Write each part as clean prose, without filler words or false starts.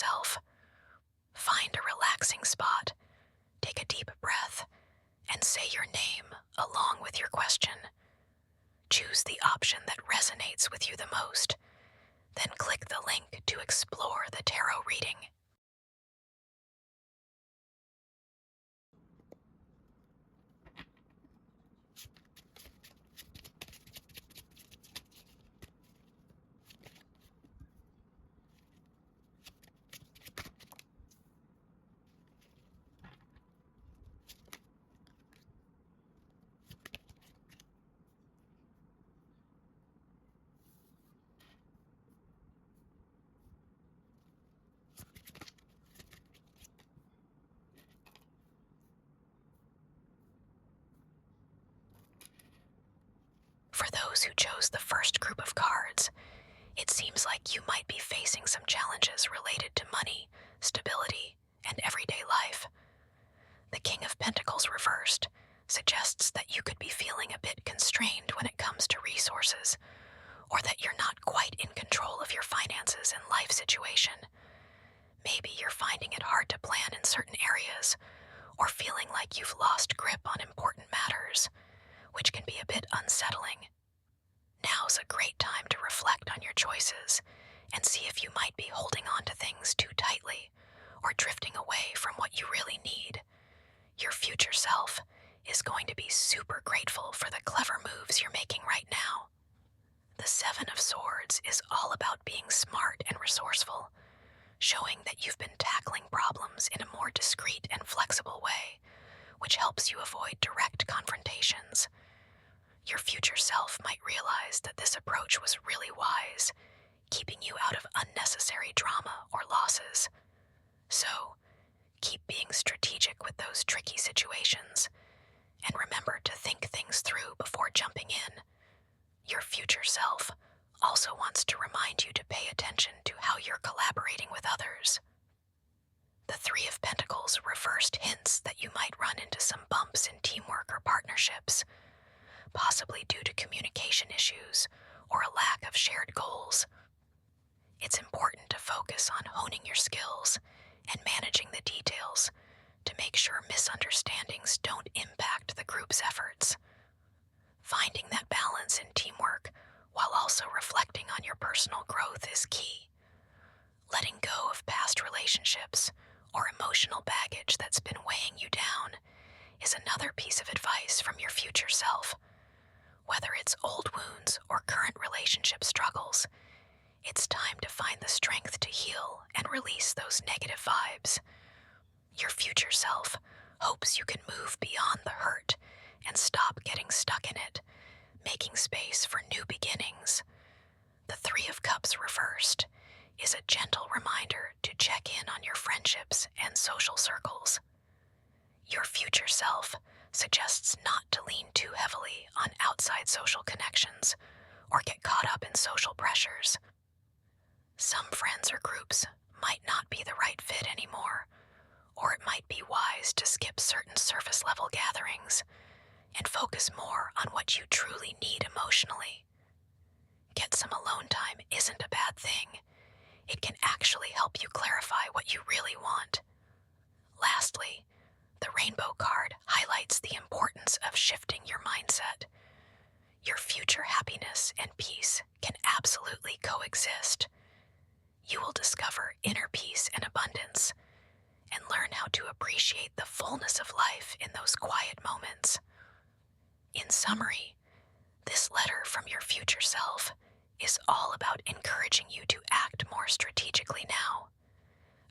yourself. Find a relaxing spot, take a deep breath, and say your name along with your question. Choose the option that resonates with you the most, then click the link to explore the tarot reading. For those who chose the first group of cards, it seems like you might be facing some challenges related to money, stability, and everyday life. The King of Pentacles reversed suggests that you could be feeling a bit constrained when it comes to resources, or that you're not quite in control of your finances and life situation. Maybe you're finding it hard to plan in certain areas, or feeling like you've lost grip on important matters, which can be a bit unsettling. Now's a great time to reflect on your choices and see if you might be holding on to things too tightly or drifting away from what you really need. Your future self is going to be super grateful for the clever moves you're making right now. The Seven of Swords is all about being smart and resourceful, showing that you've been tackling problems in a more discreet and flexible way, which helps you avoid direct confrontations. Your future self might realize that this approach was really wise, keeping you out of unnecessary drama or losses. So, keep being strategic with those tricky situations, and remember to think things through before jumping in. Your future self also wants to remind you to pay attention to how you're collaborating with others. The Three of Pentacles reversed hints that you might run into some bumps in teamwork or partnerships, possibly due to communication issues or a lack of shared goals. It's important to focus on honing your skills and managing the details to make sure misunderstandings don't impact the group's efforts. Finding that balance in teamwork while also reflecting on your personal growth is key. Letting go of past relationships or emotional baggage that's been weighing you down is another piece of advice from your future self. Whether it's old wounds or current relationship struggles, it's time to find the strength to heal and release those negative vibes. Your future self hopes you can move beyond the hurt and stop getting stuck in it, making space for new beginnings. The Three of Cups reversed is a gentle reminder to check in on your friendships and social circles. Your future self suggests not to lean too heavily on outside social connections or get caught up in social pressures. Some friends or groups might not be the right fit anymore, or it might be wise to skip certain surface-level gatherings and focus more on what you truly need emotionally. Get some alone time isn't a bad thing. It can actually help you clarify what you really want. Lastly, the Rainbow card highlights the importance of shifting your mindset. Your future happiness and peace can absolutely coexist. You will discover inner peace and abundance, and learn how to appreciate the fullness of life in those quiet moments. In summary, this letter from your future self is all about encouraging you to act more strategically now.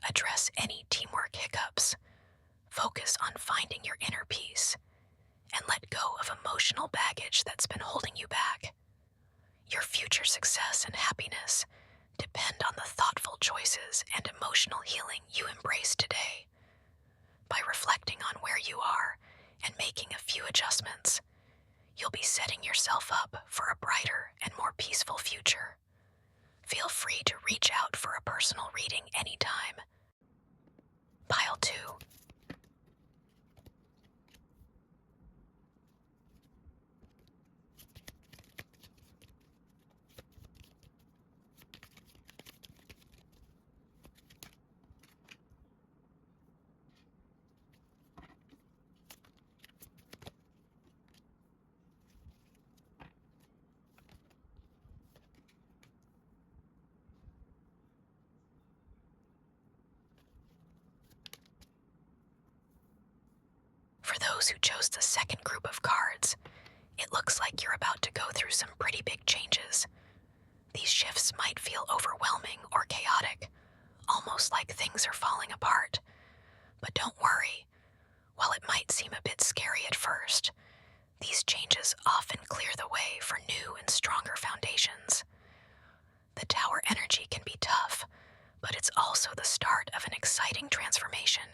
Address any teamwork hiccups, focus on finding your inner peace, and let go of emotional baggage that's been holding you back. Your future success and happiness depend on the thoughtful choices and emotional healing you embrace today. By reflecting on where you are and making a few adjustments, you'll be setting yourself up for a brighter and more peaceful future. Feel free to reach out for a personal reading anytime. Pile 2. For those who chose the second group of cards, it looks like you're about to go through some pretty big changes. These shifts might feel overwhelming or chaotic, almost like things are falling apart. But don't worry. While it might seem a bit scary at first, these changes often clear the way for new and stronger foundations. The Tower energy can be tough, but it's also the start of an exciting transformation.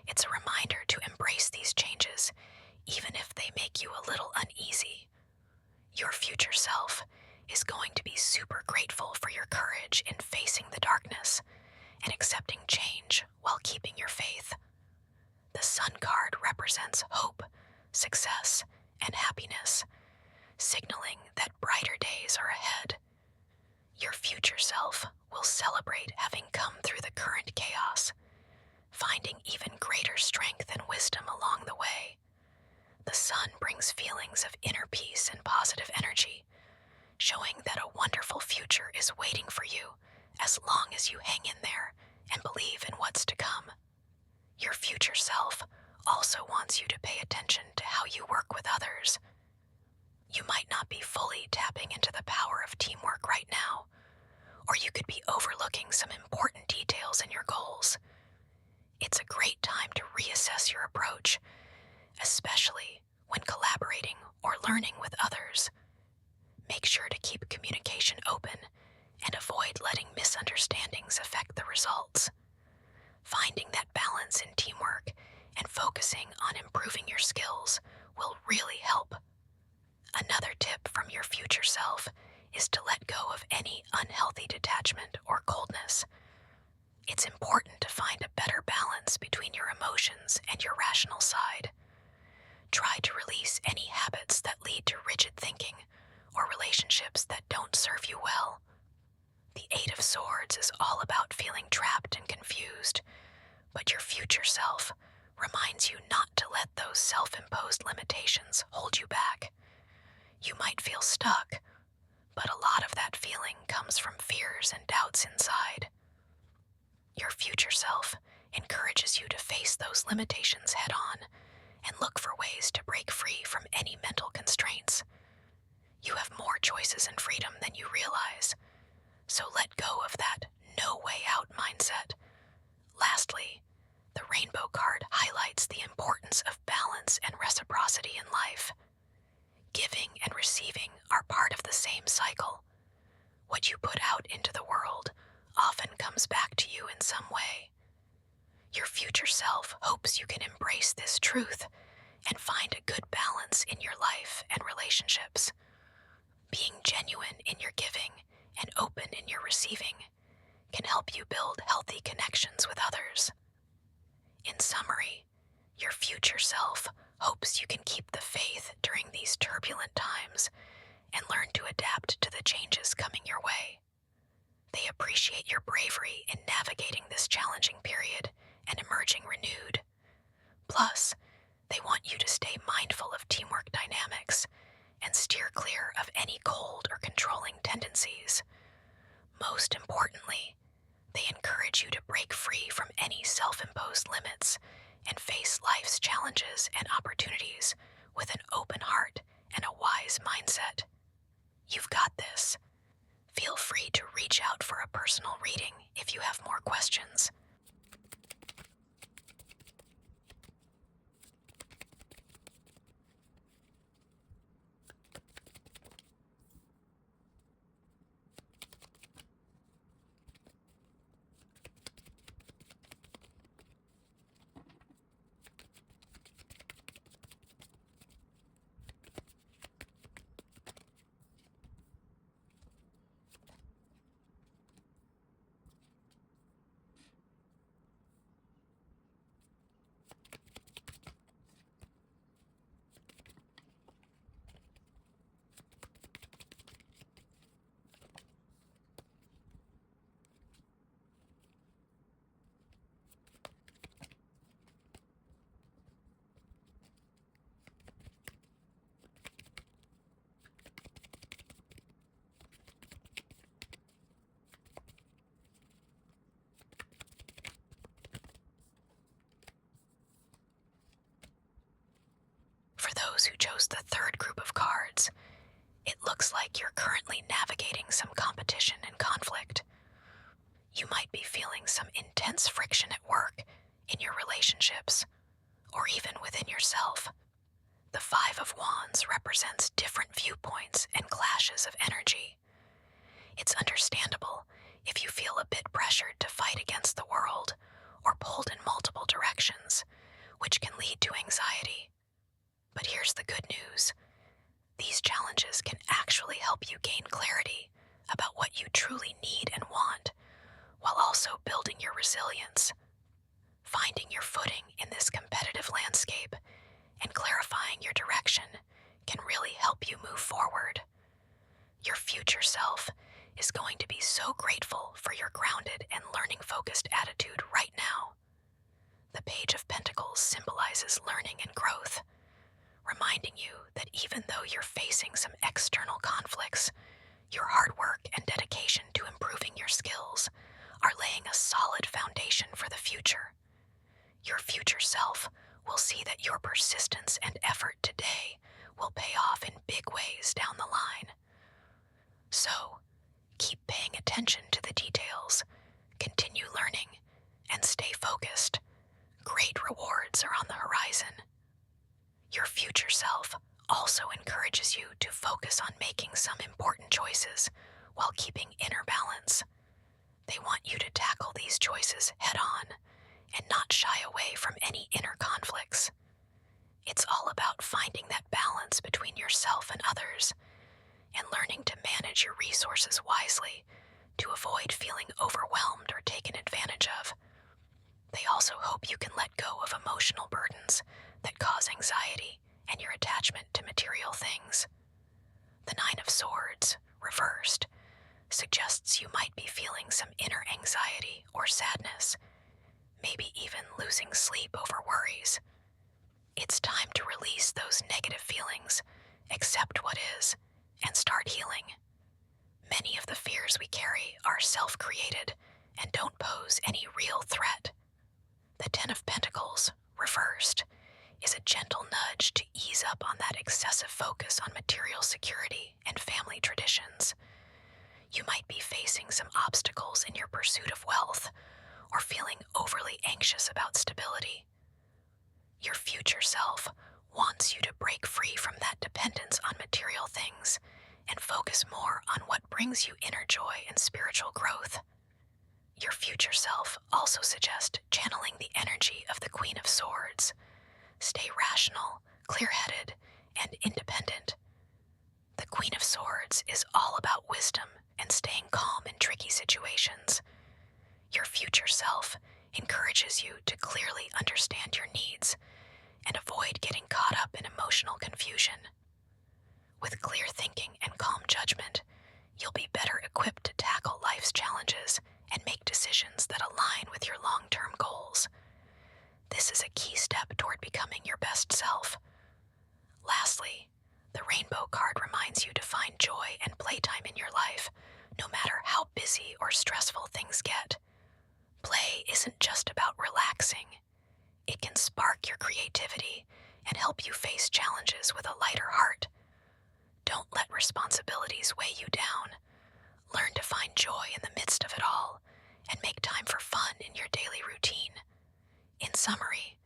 It's a reminder to embrace these changes, even if they make you a little uneasy. Your future self is going to be super grateful for your courage in facing the darkness and accepting change while keeping your faith. The Sun card represents hope, success, and happiness, signaling that brighter days are ahead. Your future self will celebrate having come through the current chaos, finding even greater strength and wisdom along the way. The Sun brings feelings of inner peace and positive energy, showing that a wonderful future is waiting for you as long as you hang in there and believe in what's to come. Your future self also wants you to pay attention to how you work with others. You might not be fully tapping into the power of teamwork right now, or you could be overlooking some important details in your goals. It's a great time to reassess your approach, especially when collaborating or learning with others. Make sure to keep communication open and avoid letting misunderstandings affect the results. Finding that balance in teamwork and focusing on improving your skills will really help. Another tip from your future self is to let go of any unhealthy detachment or coldness. It's important to find a better balance between your emotions and your rational side. Try to release any habits that lead to rigid thinking or relationships that don't serve you well. The Eight of Swords is all about feeling trapped and confused, but your future self reminds you not to let those self-imposed limitations hold you back. You might feel stuck, but a lot of that feeling comes from fears and doubts inside. Your future self encourages you to face those limitations head on and look for ways to break free from any mental constraints. You have more choices and freedom than you realize, so let go of that no way out mindset. Lastly, the Rainbow card highlights the importance of balance and reciprocity in life. Giving and receiving are part of the same cycle. What you put out into the world often comes back to you in some way. Your future self hopes you can embrace this truth and find a good balance in your life and relationships. Being genuine in your giving and open in your receiving can help you build healthy connections with others. In summary, your future self hopes you can keep the faith during these turbulent times and learn to adapt to the changes coming your way. They appreciate your bravery in navigating this challenging period and emerging renewed. Plus, they want you to stay mindful of teamwork dynamics and steer clear of any cold or controlling tendencies. Most importantly, they encourage you to break free from any self-imposed limits and face life's challenges and opportunities with an open heart and a wise mindset. You've got this. Feel free to reach out for a personal reading if you have more questions. those who chose the third group of cards, it looks like you're currently navigating some competition and conflict. You might be feeling some intense friction at work, in your relationships, or even within yourself. The Five of Wands represents different viewpoints and clashes of energy. It's understandable if you feel a bit pressured to fight against the world or pulled in multiple directions, which can lead to anxiety. But here's the good news. These challenges can actually help you gain clarity about what you truly need and want, while also building your resilience. Finding your footing in this competitive landscape and clarifying your direction can really help you move forward. Your future self is going to be so grateful for your grounded and learning-focused attitude right now. The Page of Pentacles symbolizes learning and growth, reminding you that even though you're facing some external conflicts, your hard work and dedication to improving your skills are laying a solid foundation for the future. Your future self will see that your persistence and effort today will pay off in big ways down the line. So, keep paying attention to the details, continue learning, and stay focused. Great rewards are on the horizon. Your future self also encourages you to focus on making some important choices while keeping inner balance. They want you to tackle these choices head on and not shy away from any inner conflicts. It's all about finding that balance between yourself and others and learning to manage your resources wisely to avoid feeling overwhelmed or taken advantage of. They also hope you can let go of emotional burdens that cause anxiety and your attachment to material things. The Nine of Swords, reversed, suggests you might be feeling some inner anxiety or sadness, maybe even losing sleep over worries. It's time to release those negative feelings, accept what is, and start healing. Many of the fears we carry are self-created and don't pose any real threat. The Ten of Pentacles, reversed, is a gentle nudge to ease up on that excessive focus on material security and family traditions. You might be facing some obstacles in your pursuit of wealth or feeling overly anxious about stability. Your future self wants you to break free from that dependence on material things and focus more on what brings you inner joy and spiritual growth. Your future self also suggests channeling the energy of the Queen of Swords. Stay rational, clear-headed, and independent. The Queen of Swords is all about wisdom and staying calm in tricky situations. Your future self encourages you to clearly understand your needs and avoid getting caught up in emotional confusion. With clear thinking and calm judgment, you'll be better equipped to tackle life's challenges and make decisions that align with your long-term goals. This is a key step toward becoming your best self. Lastly, the Rainbow card reminds you to find joy and playtime in your life, no matter how busy or stressful things get. Play isn't just about relaxing. It can spark your creativity and help you face challenges with a lighter heart. Don't let responsibilities weigh you down. Learn to find joy in the midst of it all and make time for fun in your daily routine. In summary,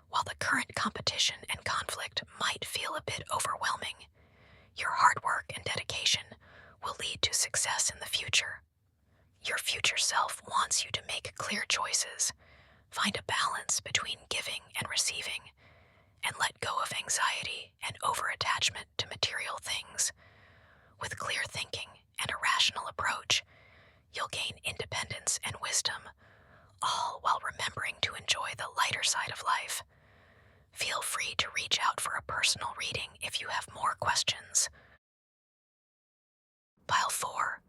while the current competition and conflict might feel a bit overwhelming, your hard work and dedication will lead to success in the future. Your future self wants you to make clear choices, find a balance between giving and receiving, and let go of anxiety and over-attachment to material things. With clear thinking and a rational approach, you'll gain independence and wisdom, all while remembering to enjoy the lighter side of life. Feel free to reach out for a personal reading if you have more questions. Pile 4.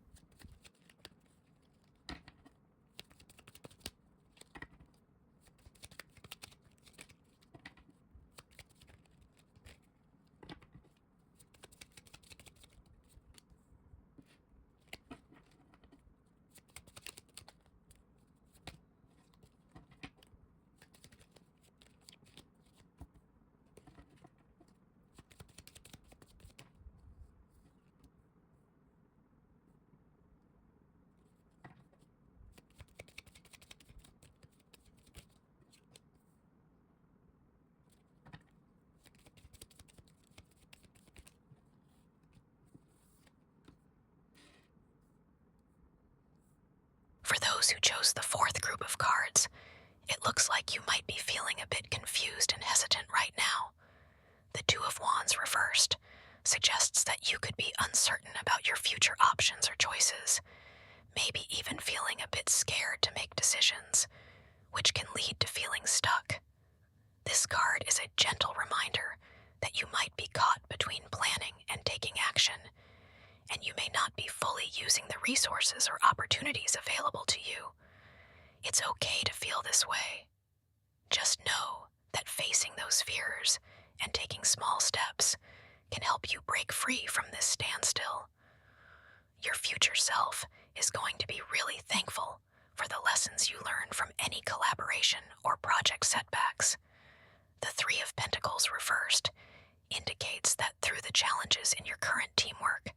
those who chose the fourth group of cards, it looks like you might be feeling a bit confused and hesitant right now. The Two of Wands reversed suggests that you could be uncertain about your future options or choices, maybe even feeling a bit scared to make decisions, which can lead to feeling stuck. This card is a gentle reminder that you might be caught between planning and taking action, and you may not be fully using the resources or opportunities available to you. It's okay to feel this way. Just know that facing those fears and taking small steps can help you break free from this standstill. Your future self is going to be really thankful for the lessons you learn from any collaboration or project setbacks. The Three of Pentacles reversed indicates that through the challenges in your current teamwork,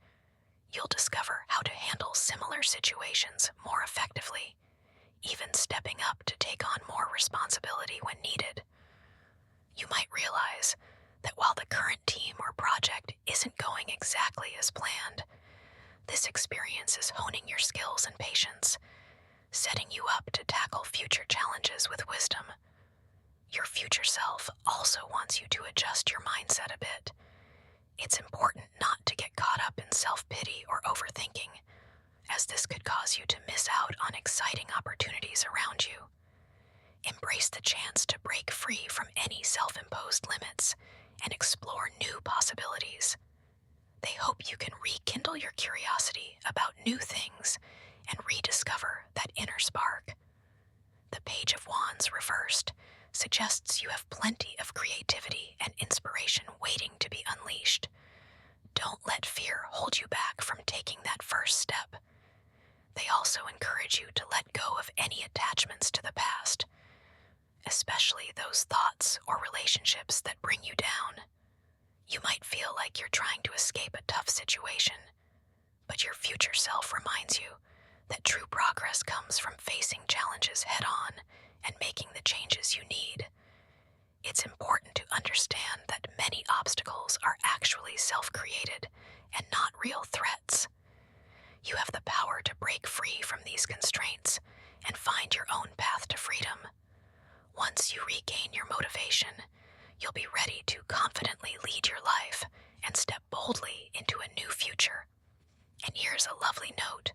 you'll discover how to handle similar situations more effectively, even stepping up to take on more responsibility when needed. You might realize that while the current team or project isn't going exactly as planned, this experience is honing your skills and patience, setting you up to tackle future challenges with wisdom. Your future self also wants you to adjust your mindset a bit. It's important not to get caught up in self-pity or overthinking, as this could cause you to miss out on exciting opportunities around you. Embrace the chance to break free from any self-imposed limits and explore new possibilities. They hope you can rekindle your curiosity about new things and rediscover that inner spark. The Page of Wands reversed suggests you have plenty of creativity and inspiration waiting to be unleashed. Don't let fear hold you back from taking that first step. They also encourage you to let go of any attachments to the past, especially those thoughts or relationships that bring you down. You might feel like you're trying to escape a tough situation, but your future self reminds you that true progress comes from facing challenges head-on and making the changes you need. It's important to understand that many obstacles are actually self-created and not real threats. You have the power to break free from these constraints and find your own path to freedom. Once you regain your motivation, you'll be ready to confidently lead your life and step boldly into a new future. And here's a lovely note.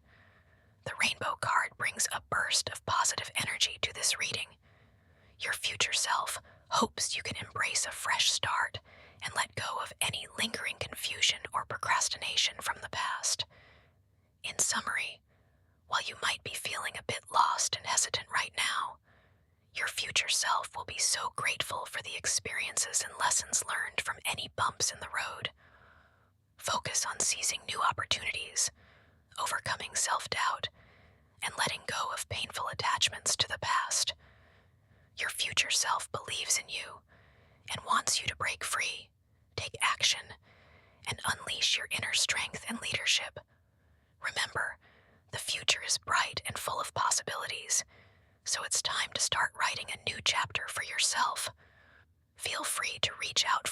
The rainbow card brings a burst of positive energy to this reading. Your future self hopes you can embrace a fresh start and let go of any lingering confusion or procrastination from the past. In summary, while you might be feeling a bit lost and hesitant right now, your future self will be so grateful for the experiences and lessons learned from any bumps in the road. Focus on seizing new opportunities, overcoming self-doubt, and letting go of painful attachments to the past. Your future self believes in you and wants you to break free, take action, and unleash your inner strength and leadership. Remember, the future is bright and full of possibilities, so it's time to start writing a new chapter for yourself. Feel free to reach out